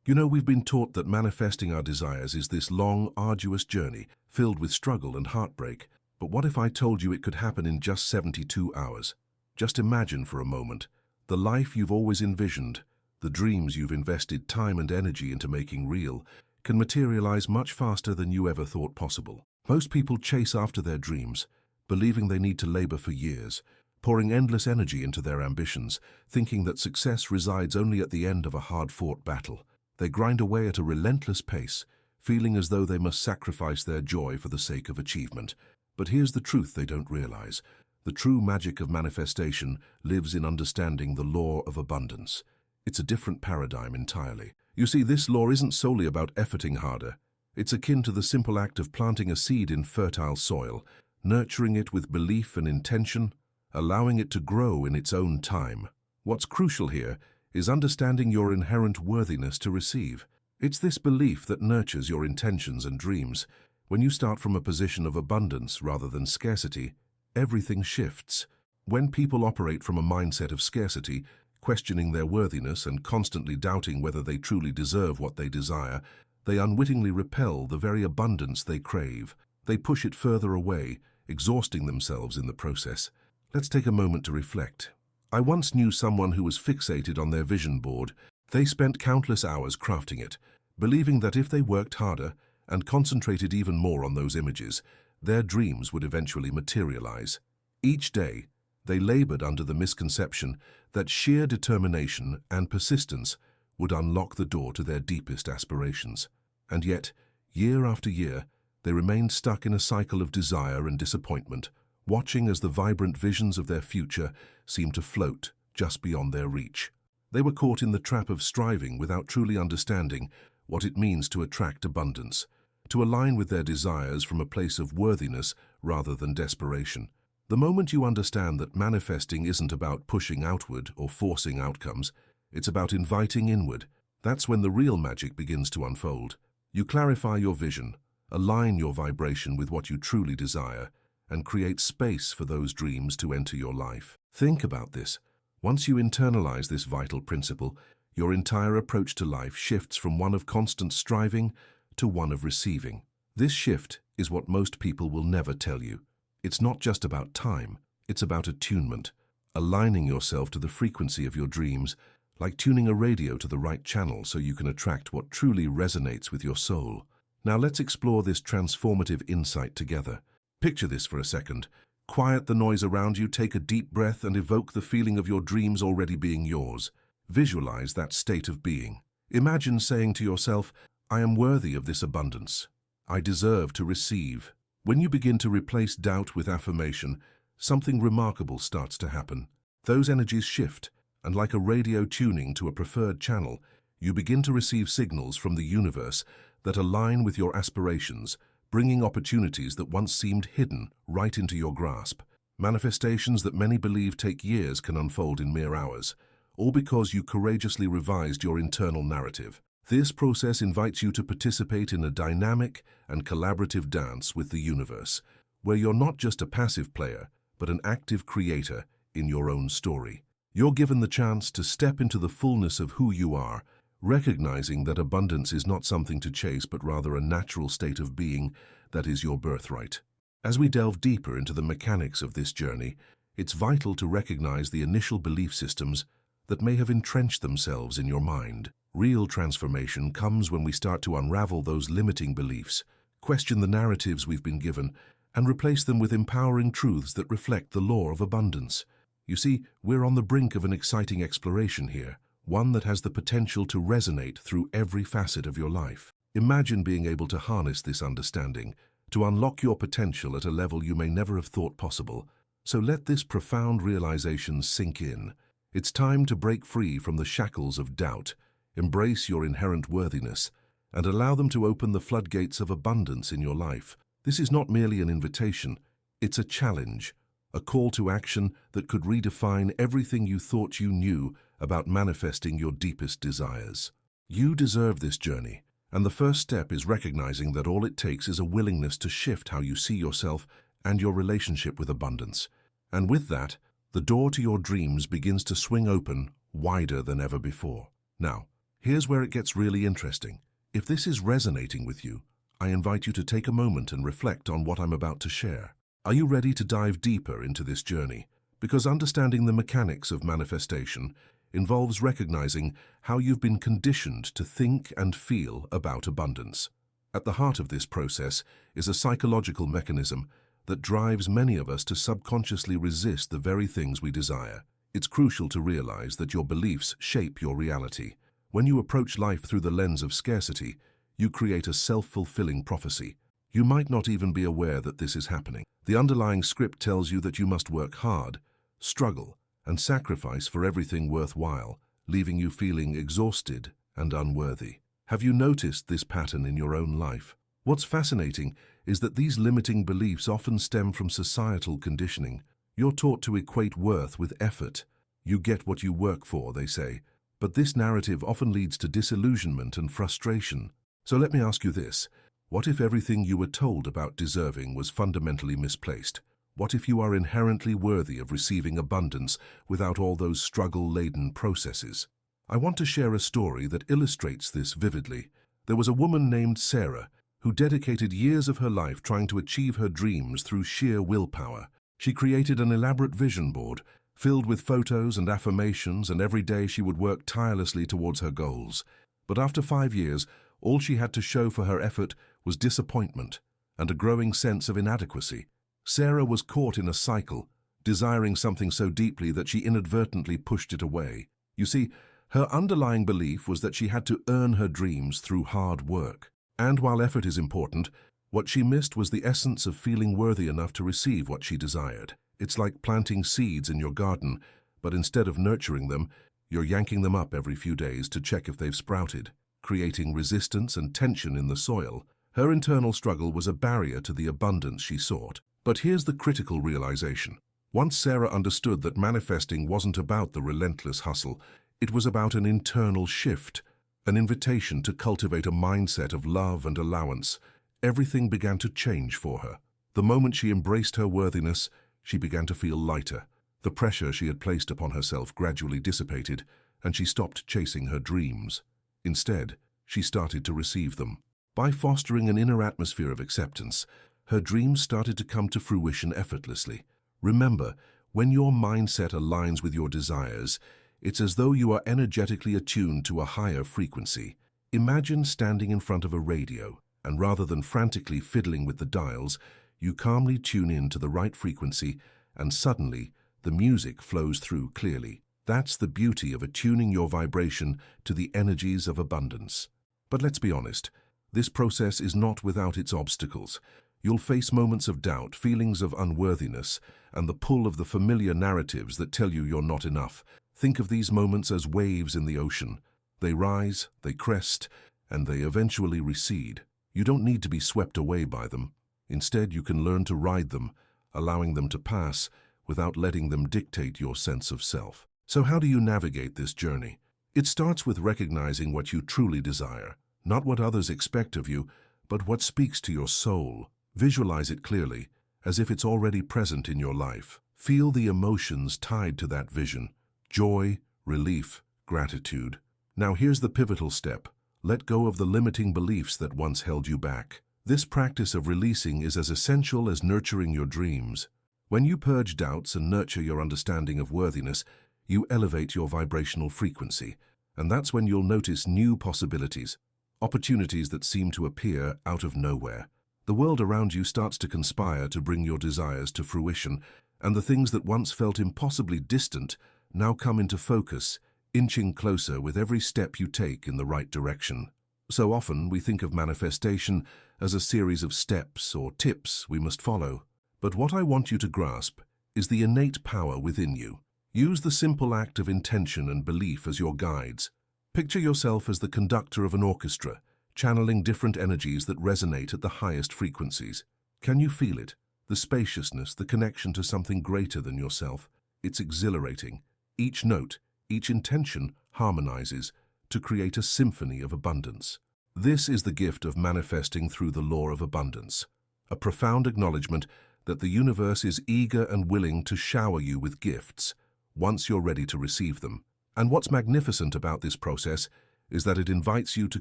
You know, we've been taught that manifesting our desires is this long, arduous journey filled with struggle and heartbreak. But what if I told you it could happen in just 72 hours? Just imagine for a moment. The life you've always envisioned, the dreams you've invested time and energy into making real, can materialize much faster than you ever thought possible. Most people chase after their dreams, believing they need to labor for years, pouring endless energy into their ambitions, thinking that success resides only at the end of a hard-fought battle. They grind away at a relentless pace, feeling as though they must sacrifice their joy for the sake of achievement. But here's the truth they don't realize. The true magic of manifestation lives in understanding the law of abundance. It's a different paradigm entirely. You see, this law isn't solely about efforting harder. It's akin to the simple act of planting a seed in fertile soil, nurturing it with belief and intention, allowing it to grow in its own time. What's crucial here is understanding your inherent worthiness to receive. It's this belief that nurtures your intentions and dreams. When you start from a position of abundance rather than scarcity, everything shifts. When people operate from a mindset of scarcity, questioning their worthiness and constantly doubting whether they truly deserve what they desire, they unwittingly repel the very abundance they crave. They push it further away, exhausting themselves in the process. Let's take a moment to reflect. I once knew someone who was fixated on their vision board. They spent countless hours crafting it, believing that if they worked harder and concentrated even more on those images, their dreams would eventually materialize. Each day, they labored under the misconception that sheer determination and persistence would unlock the door to their deepest aspirations. And yet, year after year, they remained stuck in a cycle of desire and disappointment, watching as the vibrant visions of their future seemed to float just beyond their reach. They were caught in the trap of striving without truly understanding what it means to attract abundance, to align with their desires from a place of worthiness rather than desperation. The moment you understand that manifesting isn't about pushing outward or forcing outcomes, it's about inviting inward, that's when the real magic begins to unfold. You clarify your vision, align your vibration with what you truly desire, and create space for those dreams to enter your life. Think about this. Once you internalize this vital principle, your entire approach to life shifts from one of constant striving to one of receiving. This shift is what most people will never tell you. It's not just about time, it's about attunement, aligning yourself to the frequency of your dreams, like tuning a radio to the right channel so you can attract what truly resonates with your soul. Now let's explore this transformative insight together. Picture this for a second. Quiet the noise around you, take a deep breath, and evoke the feeling of your dreams already being yours. Visualize that state of being. Imagine saying to yourself, I am worthy of this abundance. I deserve to receive. When you begin to replace doubt with affirmation, something remarkable starts to happen. Those energies shift, and like a radio tuning to a preferred channel, you begin to receive signals from the universe that align with your aspirations, bringing opportunities that once seemed hidden right into your grasp. Manifestations that many believe take years can unfold in mere hours, all because you courageously revised your internal narrative. This process invites you to participate in a dynamic and collaborative dance with the universe, where you're not just a passive player, but an active creator in your own story. You're given the chance to step into the fullness of who you are, recognizing that abundance is not something to chase, but rather a natural state of being that is your birthright. As we delve deeper into the mechanics of this journey, it's vital to recognize the initial belief systems that may have entrenched themselves in your mind. Real transformation comes when we start to unravel those limiting beliefs, question the narratives we've been given, and replace them with empowering truths that reflect the law of abundance. You see, we're on the brink of an exciting exploration here, one that has the potential to resonate through every facet of your life. Imagine being able to harness this understanding, to unlock your potential at a level you may never have thought possible. So let this profound realization sink in. It's time to break free from the shackles of doubt, embrace your inherent worthiness, and allow them to open the floodgates of abundance in your life. This is not merely an invitation, it's a challenge, a call to action that could redefine everything you thought you knew about manifesting your deepest desires. You deserve this journey, and the first step is recognizing that all it takes is a willingness to shift how you see yourself and your relationship with abundance. And with that, the door to your dreams begins to swing open wider than ever before. Now, Here's where it gets really interesting. If this is resonating with you, I invite you to take a moment and reflect on what I'm about to share. Are you ready to dive deeper into this journey? Because understanding the mechanics of manifestation involves recognizing how you've been conditioned to think and feel about abundance. At the heart of this process is a psychological mechanism that drives many of us to subconsciously resist the very things we desire. It's crucial to realize that your beliefs shape your reality. When you approach life through the lens of scarcity, you create a self-fulfilling prophecy. You might not even be aware that this is happening. The underlying script tells you that you must work hard, struggle, and sacrifice for everything worthwhile, leaving you feeling exhausted and unworthy. Have you noticed this pattern in your own life? What's fascinating is that these limiting beliefs often stem from societal conditioning. You're taught to equate worth with effort. You get what you work for, they say. But this narrative often leads to disillusionment and frustration. So let me ask you this. What if everything you were told about deserving was fundamentally misplaced? What if you are inherently worthy of receiving abundance without all those struggle-laden processes? I want to share a story that illustrates this vividly. There was a woman named Sarah who dedicated years of her life trying to achieve her dreams through sheer willpower. She created an elaborate vision board filled with photos and affirmations, and every day she would work tirelessly towards her goals. But after 5 years, all she had to show for her effort was disappointment and a growing sense of inadequacy. Sarah was caught in a cycle, desiring something so deeply that she inadvertently pushed it away. You see, her underlying belief was that she had to earn her dreams through hard work. And while effort is important, what she missed was the essence of feeling worthy enough to receive what she desired. It's like planting seeds in your garden, but instead of nurturing them, you're yanking them up every few days to check if they've sprouted, creating resistance and tension in the soil. Her internal struggle was a barrier to the abundance she sought. But here's the critical realization. Once Sarah understood that manifesting wasn't about the relentless hustle, it was about an internal shift, an invitation to cultivate a mindset of love and allowance. Everything began to change for her. The moment she embraced her worthiness, she began to feel lighter. The pressure she had placed upon herself gradually dissipated, and she stopped chasing her dreams. Instead, she started to receive them. By fostering an inner atmosphere of acceptance, her dreams started to come to fruition effortlessly. Remember, when your mindset aligns with your desires, it's as though you are energetically attuned to a higher frequency. Imagine standing in front of a radio, and rather than frantically fiddling with the dials, you calmly tune in to the right frequency, and suddenly, the music flows through clearly. That's the beauty of attuning your vibration to the energies of abundance. But let's be honest, this process is not without its obstacles. You'll face moments of doubt, feelings of unworthiness, and the pull of the familiar narratives that tell you you're not enough. Think of these moments as waves in the ocean. They rise, they crest, and they eventually recede. You don't need to be swept away by them. Instead, you can learn to ride them, allowing them to pass without letting them dictate your sense of self. So how do you navigate this journey? It starts with recognizing what you truly desire, not what others expect of you, but what speaks to your soul. Visualize it clearly, as if it's already present in your life. Feel the emotions tied to that vision: joy, relief, gratitude. Now here's the pivotal step. Let go of the limiting beliefs that once held you back. This practice of releasing is as essential as nurturing your dreams. When you purge doubts and nurture your understanding of worthiness, you elevate your vibrational frequency, and that's when you'll notice new possibilities, opportunities that seem to appear out of nowhere. The world around you starts to conspire to bring your desires to fruition, and the things that once felt impossibly distant now come into focus, inching closer with every step you take in the right direction. So often we think of manifestation as a series of steps or tips we must follow. But what I want you to grasp is the innate power within you. Use the simple act of intention and belief as your guides. Picture yourself as the conductor of an orchestra, channeling different energies that resonate at the highest frequencies. Can you feel it? The spaciousness, the connection to something greater than yourself. It's exhilarating. Each note, each intention harmonizes to create a symphony of abundance. This is the gift of manifesting through the law of abundance, a profound acknowledgement that the universe is eager and willing to shower you with gifts once you're ready to receive them. And what's magnificent about this process is that it invites you to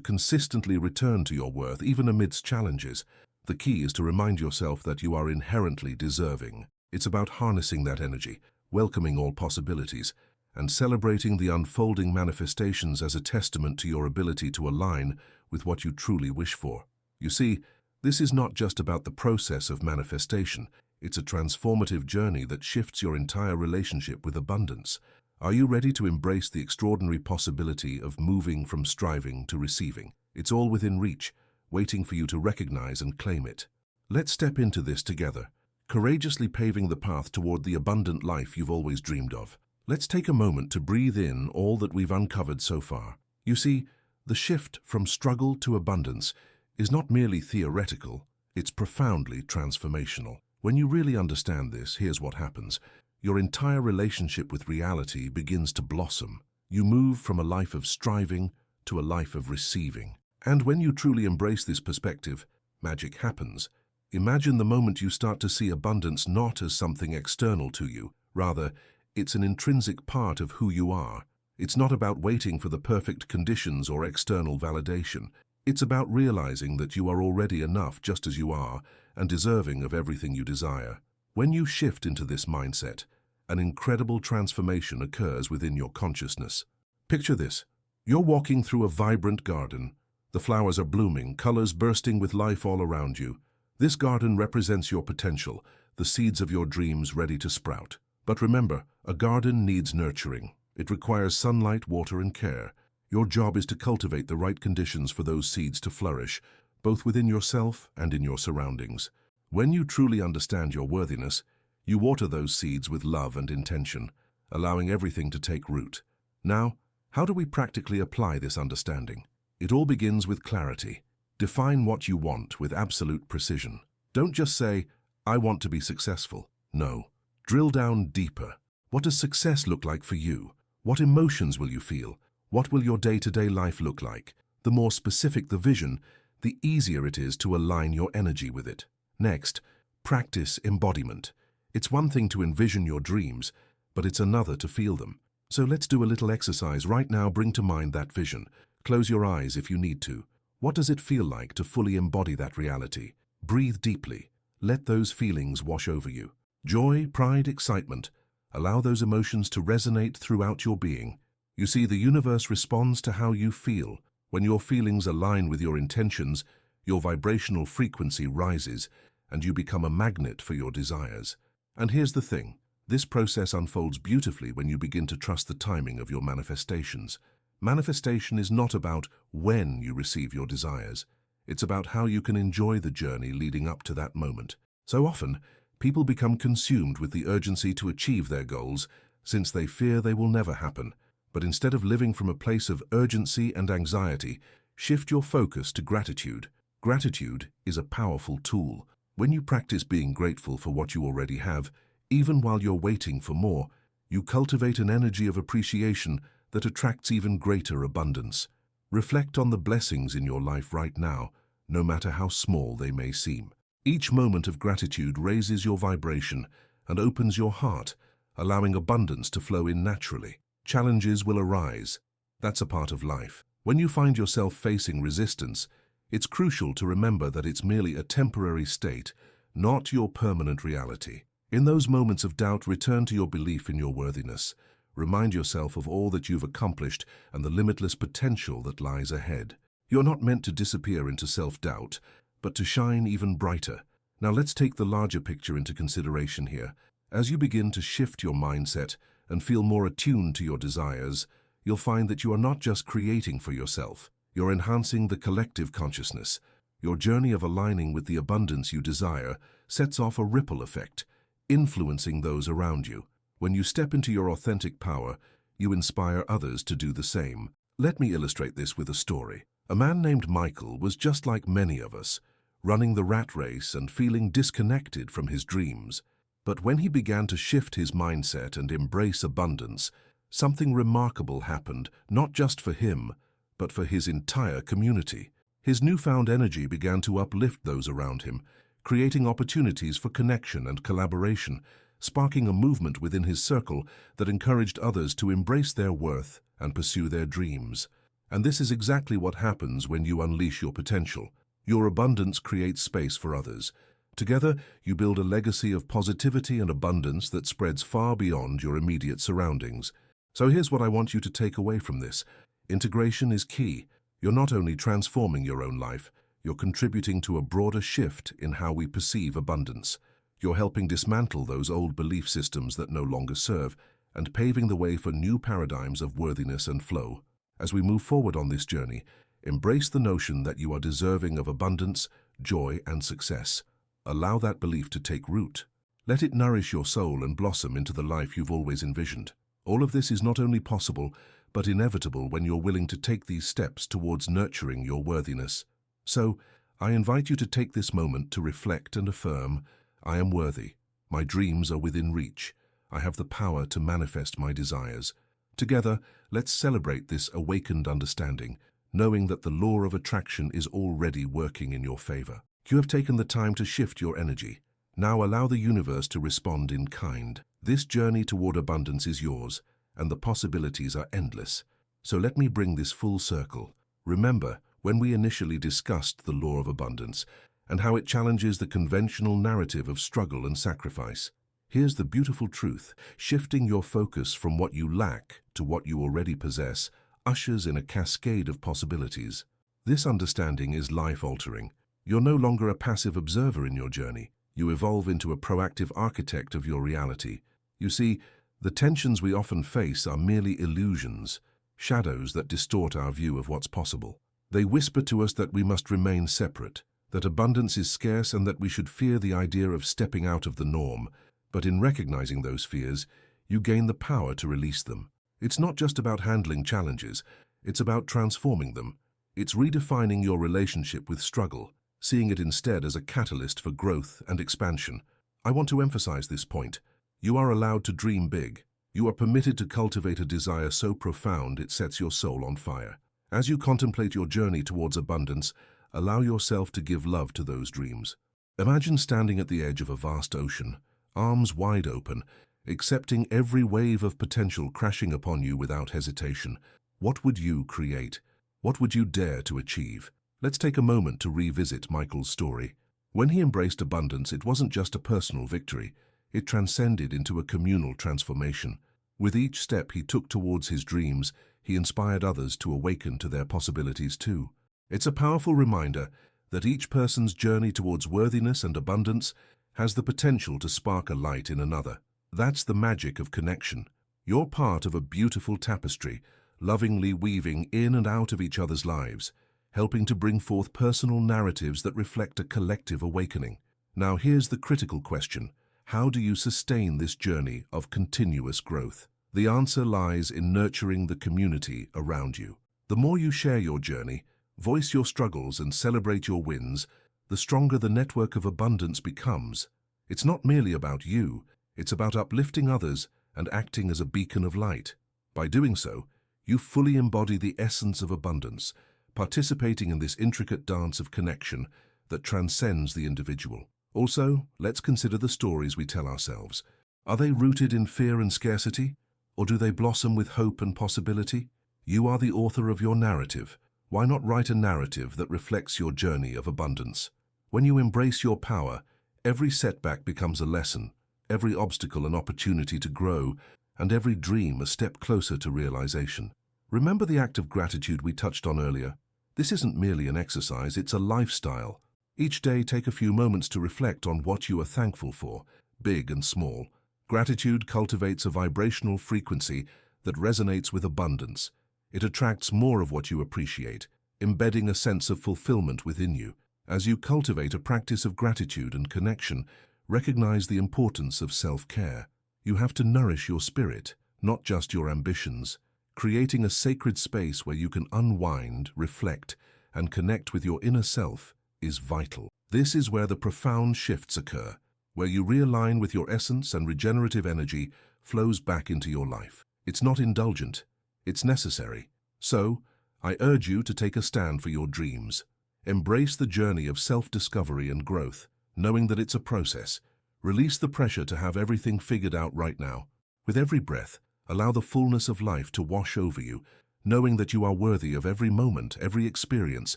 consistently return to your worth, even amidst challenges. The key is to remind yourself that you are inherently deserving. It's about harnessing that energy, welcoming all possibilities, and celebrating the unfolding manifestations as a testament to your ability to align with what you truly wish for. You see, this is not just about the process of manifestation. It's a transformative journey that shifts your entire relationship with abundance. Are you ready to embrace the extraordinary possibility of moving from striving to receiving? It's all within reach, waiting for you to recognize and claim it. Let's step into this together, courageously paving the path toward the abundant life you've always dreamed of. Let's take a moment to breathe in all that we've uncovered so far. You see, the shift from struggle to abundance is not merely theoretical, it's profoundly transformational. When you really understand this, here's what happens. Your entire relationship with reality begins to blossom. You move from a life of striving to a life of receiving. And when you truly embrace this perspective, magic happens. Imagine the moment you start to see abundance not as something external to you. Rather, it's an intrinsic part of who you are. It's not about waiting for the perfect conditions or external validation. It's about realizing that you are already enough just as you are and deserving of everything you desire. When you shift into this mindset, an incredible transformation occurs within your consciousness. Picture this. You're walking through a vibrant garden. The flowers are blooming, colors bursting with life all around you. This garden represents your potential, the seeds of your dreams ready to sprout. But remember, a garden needs nurturing. It requires sunlight, water, and care. Your job is to cultivate the right conditions for those seeds to flourish, both within yourself and in your surroundings. When you truly understand your worthiness, you water those seeds with love and intention, allowing everything to take root. Now, how do we practically apply this understanding? It all begins with clarity. Define what you want with absolute precision. Don't just say, "I want to be successful." No. Drill down deeper. What does success look like for you? What emotions will you feel? What will your day-to-day life look like? The more specific the vision, the easier it is to align your energy with it. Next, practice embodiment. It's one thing to envision your dreams, but it's another to feel them. So let's do a little exercise right now. Bring to mind that vision. Close your eyes if you need to. What does it feel like to fully embody that reality? Breathe deeply. Let those feelings wash over you. Joy, pride, excitement. Allow those emotions to resonate throughout your being. You see, the universe responds to how you feel. When your feelings align with your intentions, your vibrational frequency rises, and you become a magnet for your desires. And here's the thing. This process unfolds beautifully when you begin to trust the timing of your manifestations. Manifestation is not about when you receive your desires. It's about how you can enjoy the journey leading up to that moment. So often, people become consumed with the urgency to achieve their goals since they fear they will never happen. But instead of living from a place of urgency and anxiety, shift your focus to gratitude. Gratitude is a powerful tool. When you practice being grateful for what you already have, even while you're waiting for more, you cultivate an energy of appreciation that attracts even greater abundance. Reflect on the blessings in your life right now, no matter how small they may seem. Each moment of gratitude raises your vibration and opens your heart, allowing abundance to flow in naturally. Challenges will arise. That's a part of life. When you find yourself facing resistance, it's crucial to remember that it's merely a temporary state, not your permanent reality. In those moments of doubt, return to your belief in your worthiness. Remind yourself of all that you've accomplished and the limitless potential that lies ahead. You're not meant to disappear into self-doubt, but to shine even brighter. Now let's take the larger picture into consideration here. As you begin to shift your mindset and feel more attuned to your desires, you'll find that you are not just creating for yourself. You're enhancing the collective consciousness. Your journey of aligning with the abundance you desire sets off a ripple effect, influencing those around you. When you step into your authentic power, you inspire others to do the same. Let me illustrate this with a story. A man named Michael was just like many of us, running the rat race and feeling disconnected from his dreams. But when he began to shift his mindset and embrace abundance, something remarkable happened, not just for him, but for his entire community. His newfound energy began to uplift those around him, creating opportunities for connection and collaboration, sparking a movement within his circle that encouraged others to embrace their worth and pursue their dreams. And this is exactly what happens when you unleash your potential. Your abundance creates space for others. Together, you build a legacy of positivity and abundance that spreads far beyond your immediate surroundings. So here's what I want you to take away from this. Integration is key. You're not only transforming your own life, you're contributing to a broader shift in how we perceive abundance. You're helping dismantle those old belief systems that no longer serve and paving the way for new paradigms of worthiness and flow. As we move forward on this journey, embrace the notion that you are deserving of abundance, joy, and success. Allow that belief to take root. Let it nourish your soul and blossom into the life you've always envisioned. All of this is not only possible, but inevitable when you're willing to take these steps towards nurturing your worthiness. So, I invite you to take this moment to reflect and affirm, I am worthy. My dreams are within reach. I have the power to manifest my desires. Together, let's celebrate this awakened understanding, knowing that the law of attraction is already working in your favor. You have taken the time to shift your energy. Now allow the universe to respond in kind. This journey toward abundance is yours, and the possibilities are endless. So let me bring this full circle. Remember, when we initially discussed the law of abundance and how it challenges the conventional narrative of struggle and sacrifice. Here's the beautiful truth. Shifting your focus from what you lack to what you already possess ushers in a cascade of possibilities. This understanding is life-altering. You're no longer a passive observer in your journey. You evolve into a proactive architect of your reality. You see, the tensions we often face are merely illusions, shadows that distort our view of what's possible. They whisper to us that we must remain separate, that abundance is scarce and that we should fear the idea of stepping out of the norm. But in recognizing those fears, you gain the power to release them. It's not just about handling challenges, it's about transforming them. It's redefining your relationship with struggle, seeing it instead as a catalyst for growth and expansion. I want to emphasize this point. You are allowed to dream big. You are permitted to cultivate a desire so profound it sets your soul on fire. As you contemplate your journey towards abundance, allow yourself to give love to those dreams. Imagine standing at the edge of a vast ocean, arms wide open, accepting every wave of potential crashing upon you without hesitation. What would you create? What would you dare to achieve? Let's take a moment to revisit Michael's story. When he embraced abundance, it wasn't just a personal victory. It transcended into a communal transformation. With each step he took towards his dreams, he inspired others to awaken to their possibilities too. It's a powerful reminder that each person's journey towards worthiness and abundance has the potential to spark a light in another. That's the magic of connection. You're part of a beautiful tapestry, lovingly weaving in and out of each other's lives, helping to bring forth personal narratives that reflect a collective awakening. Now here's the critical question. How do you sustain this journey of continuous growth? The answer lies in nurturing the community around you. The more you share your journey, voice your struggles and celebrate your wins, the stronger the network of abundance becomes. It's not merely about you, it's about uplifting others and acting as a beacon of light. By doing so, you fully embody the essence of abundance, participating in this intricate dance of connection that transcends the individual. Also, let's consider the stories we tell ourselves. Are they rooted in fear and scarcity, or do they blossom with hope and possibility? You are the author of your narrative. Why not write a narrative that reflects your journey of abundance? When you embrace your power, every setback becomes a lesson, every obstacle an opportunity to grow, and every dream a step closer to realization. Remember the act of gratitude we touched on earlier? This isn't merely an exercise, it's a lifestyle. Each day, take a few moments to reflect on what you are thankful for, big and small. Gratitude cultivates a vibrational frequency that resonates with abundance. It attracts more of what you appreciate, embedding a sense of fulfillment within you. As you cultivate a practice of gratitude and connection, recognize the importance of self-care. You have to nourish your spirit, not just your ambitions. Creating a sacred space where you can unwind, reflect, and connect with your inner self is vital. This is where the profound shifts occur, where you realign with your essence and regenerative energy flows back into your life. It's not indulgent, it's necessary. So, I urge you to take a stand for your dreams. Embrace the journey of self-discovery and growth, knowing that it's a process. Release the pressure to have everything figured out right now. With every breath, allow the fullness of life to wash over you, knowing that you are worthy of every moment, every experience,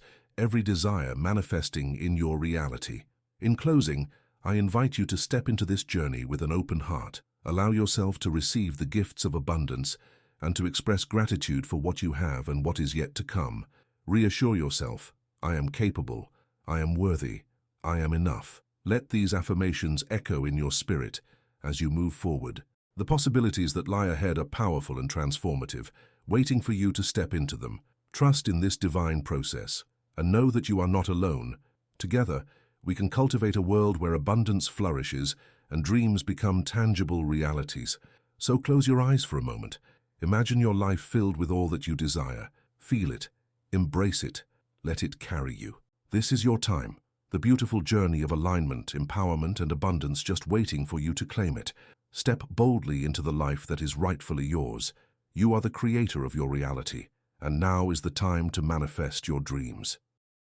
every desire manifesting in your reality. In closing, I invite you to step into this journey with an open heart. Allow yourself to receive the gifts of abundance and to express gratitude for what you have and what is yet to come. Reassure yourself, I am capable, I am worthy, I am enough. Let these affirmations echo in your spirit as you move forward. The possibilities that lie ahead are powerful and transformative, waiting for you to step into them. Trust in this divine process and know that you are not alone. Together, we can cultivate a world where abundance flourishes and dreams become tangible realities. So close your eyes for a moment. Imagine your life filled with all that you desire. Feel it, embrace it, let it carry you. This is your time, the beautiful journey of alignment, empowerment, and abundance just waiting for you to claim it. Step boldly into the life that is rightfully yours. You are the creator of your reality, and now is the time to manifest your dreams.